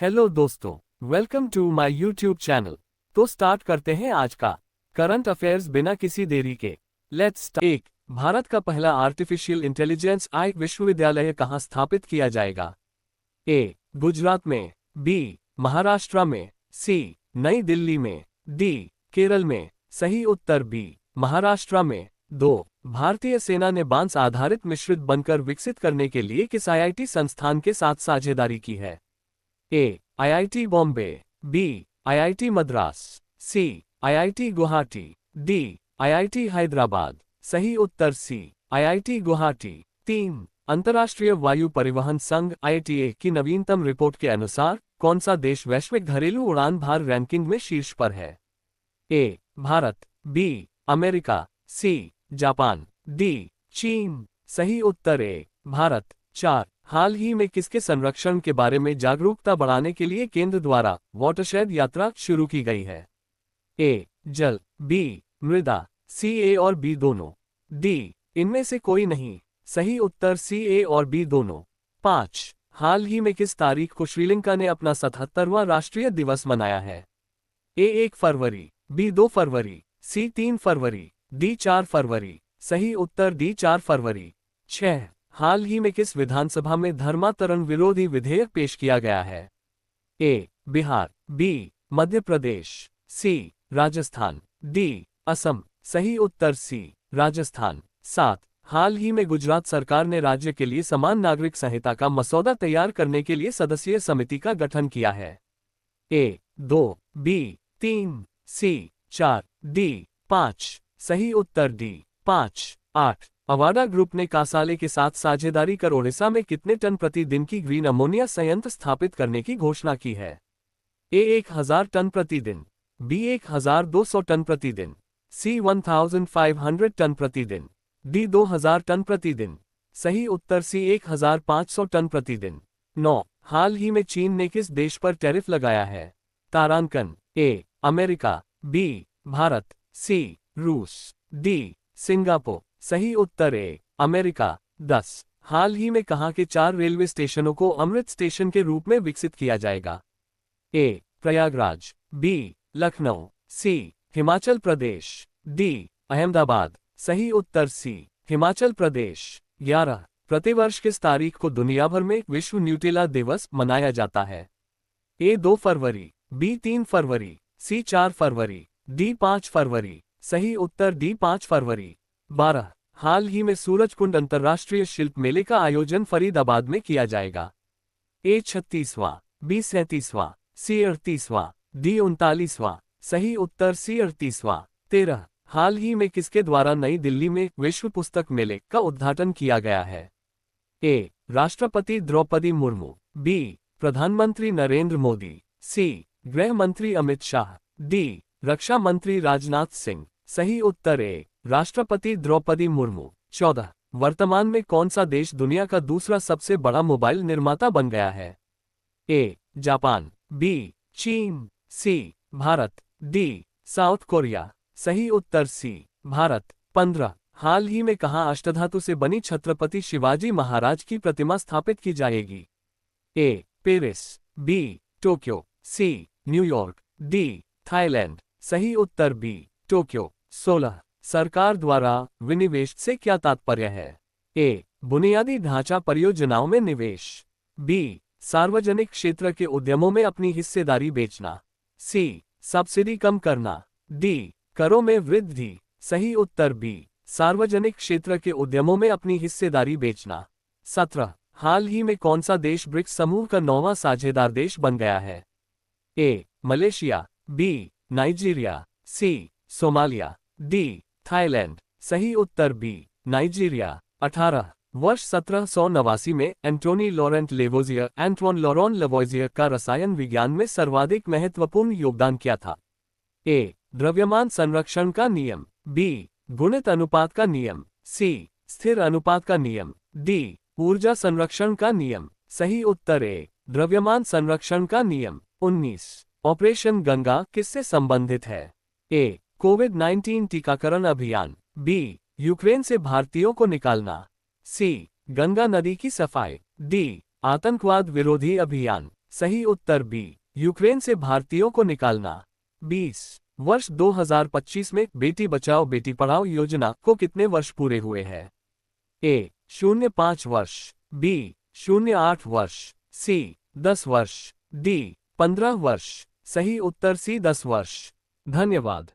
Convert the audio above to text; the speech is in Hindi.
हेलो दोस्तों, welcome to my YouTube channel. तो स्टार्ट करते हैं आज का करंट अफेयर्स बिना किसी देरी के। Let's start. 1. भारत का पहला आर्टिफिशियल इंटेलिजेंस आई विश्वविद्यालय कहाँ स्थापित किया जाएगा? ए. गुजरात में, बी. महाराष्ट्र में, सी. नई दिल्ली में, डी. केरल में। सही उत्तर बी. महाराष्ट्र में। 2. भारतीय सेना ने बांस आधारित मिश्रित बनकर विकसित करने के लिए किस आईआईटी संस्थान के साथ साझेदारी की है? A. IIT Bombay, B. IIT Madras, C. IIT Guwahati, D. IIT Hyderabad. सही उत्तर सी. आईआईटी गुवाहाटी। 3. अंतर्राष्ट्रीय वायु परिवहन संघ IATA की नवीनतम रिपोर्ट के अनुसार कौन सा देश वैश्विक घरेलू उड़ान भार रैंकिंग में शीर्ष पर है? A. Bharat, B. America, C. Japan, D. चीन। सही उत्तर ए. भारत। 4. हाल ही में किसके संरक्षण के बारे में जागरूकता बढ़ाने के लिए केंद्र द्वारा वाटरशेड यात्रा शुरू की गई है? ए. जल, बी. मृदा, सी. ए और बी दोनों, डी. इनमें से कोई नहीं। सही उत्तर सी. ए और बी दोनों। 5. हाल ही में किस तारीख को श्रीलंका ने अपना 77वां राष्ट्रीय दिवस मनाया है? ए. 1 फरवरी, बी. 2 फरवरी, सी. 3 फरवरी, डी. 4 फरवरी। सही उत्तर डी. 4 फरवरी। 6. हाल ही में किस विधानसभा में धर्मांतरण विरोधी विधेयक पेश किया गया है? ए. बिहार, बी. मध्य प्रदेश, सी. राजस्थान, डी. असम। सही उत्तर सी. राजस्थान। 7. हाल ही में गुजरात सरकार ने राज्य के लिए समान नागरिक संहिता का मसौदा तैयार करने के लिए सदस्यीय समिति का गठन किया है? ए. 2, बी. 3, सी. 4, डी. 5। सही उत्तर डी. 5। 8. अवाडा ग्रुप ने कासाले के साथ साझेदारी कर ओडिशा में कितने टन प्रति दिन की ग्रीन अमोनिया संयंत्र स्थापित करने की घोषणा की है? ए. 1000 टन प्रति दिन, बी. 1200 टन प्रति दिन, सी. 1500 टन प्रति दिन, डी. 2000 टन प्रति दिन। सही उत्तर सी. 1500 टन प्रति दिन। 9. हाल ही में चीन ने किस देश पर टैरिफ लगाया है? तारांकन। A. America, B. Bharat, C. रूस, डी. सिंगापुर। सही उत्तर ए. अमेरिका। 10. हाल ही में कहाँ के 4 रेलवे स्टेशनों को अमृत स्टेशन के रूप में विकसित किया जाएगा? ए. प्रयागराज, बी. लखनऊ, सी. हिमाचल प्रदेश, डी. अहमदाबाद। सही उत्तर सी. हिमाचल प्रदेश। 11. प्रतिवर्ष किस तारीख को दुनिया भर में विश्व न्यूटेला दिवस मनाया जाता है? ए. 2 फरवरी, बी. 3 फरवरी, सी. 4 फरवरी, डी. 5 फरवरी। सही उत्तर डी. 5 फरवरी। 12. हाल ही में सूरजकुंड अंतर्राष्ट्रीय शिल्प मेले का आयोजन फरीदाबाद में किया जाएगा? ए. 36वां, बी. 37वां, सी. 38वां, डी. 39वां। सही उत्तर सी. 38वां। 13. हाल ही में किसके द्वारा नई दिल्ली में विश्व पुस्तक मेले का उद्घाटन किया गया है? ए. राष्ट्रपति द्रौपदी मुर्मू, बी. प्रधानमंत्री नरेंद्र मोदी, सी. गृह मंत्री अमित शाह, डी. रक्षा मंत्री राजनाथ सिंह। सही उत्तर ए. राष्ट्रपति द्रौपदी मुर्मू। 14. वर्तमान में कौन सा देश दुनिया का दूसरा सबसे बड़ा मोबाइल निर्माता बन गया है? ए. Japan, B. चीन, C. Bharat, D. South Korea. सही उत्तर सी. भारत। 15. हाल ही में कहाँ अष्टधातु से बनी छत्रपति शिवाजी महाराज की प्रतिमा स्थापित की जाएगी? A. Paris, B. Tokyo, C. New York, D. Thailand. सही उत्तर बी. टोक्यो। 16. सरकार द्वारा विनिवेश से क्या तात्पर्य है? ए. बुनियादी ढांचा परियोजनाओं में निवेश, बी. सार्वजनिक क्षेत्र के उद्यमों में अपनी हिस्सेदारी बेचना, सी. सब्सिडी कम करना, डी. करों में वृद्धि। सही उत्तर बी. सार्वजनिक क्षेत्र के उद्यमों में अपनी हिस्सेदारी बेचना। 17. हाल ही में कौन सा देश ब्रिक्स समूह का 9वां साझेदार देश बन गया है? A. Malaysia, B. Nigeria, C. Somalia, D. Thailand. सही उत्तर बी. नाइजीरिया। 18. वर्ष 1789 में Antoine Laurent Lavoisier Antoine Laurent Lavoisier का रसायन विज्ञान में सर्वाधिक महत्वपूर्ण योगदान क्या था? ए. द्रव्यमान संरक्षण का नियम, बी. गुणित अनुपात का नियम, सी. स्थिर अनुपात का नियम, डी. ऊर्जा संरक्षण का नियम। सही उत्तर ए. द्रव्यमान संरक्षण का नियम। 19. ऑपरेशन गंगा किससे संबंधित है? ए. कोविड-19 टीकाकरण अभियान, बी. यूक्रेन से भारतीयों को निकालना, सी. गंगा नदी की सफाई, डी. आतंकवाद विरोधी अभियान। सही उत्तर बी, यूक्रेन से भारतीयों को निकालना। 20 वर्ष 2025 में बेटी बचाओ बेटी पढ़ाओ योजना को कितने वर्ष पूरे हुए हैं? ए 0.5 वर्ष, बी 0.8 वर्ष, सी 10 वर्ष, डी 15 वर्ष। सही उत्तर सी 10 वर्ष। धन्यवाद।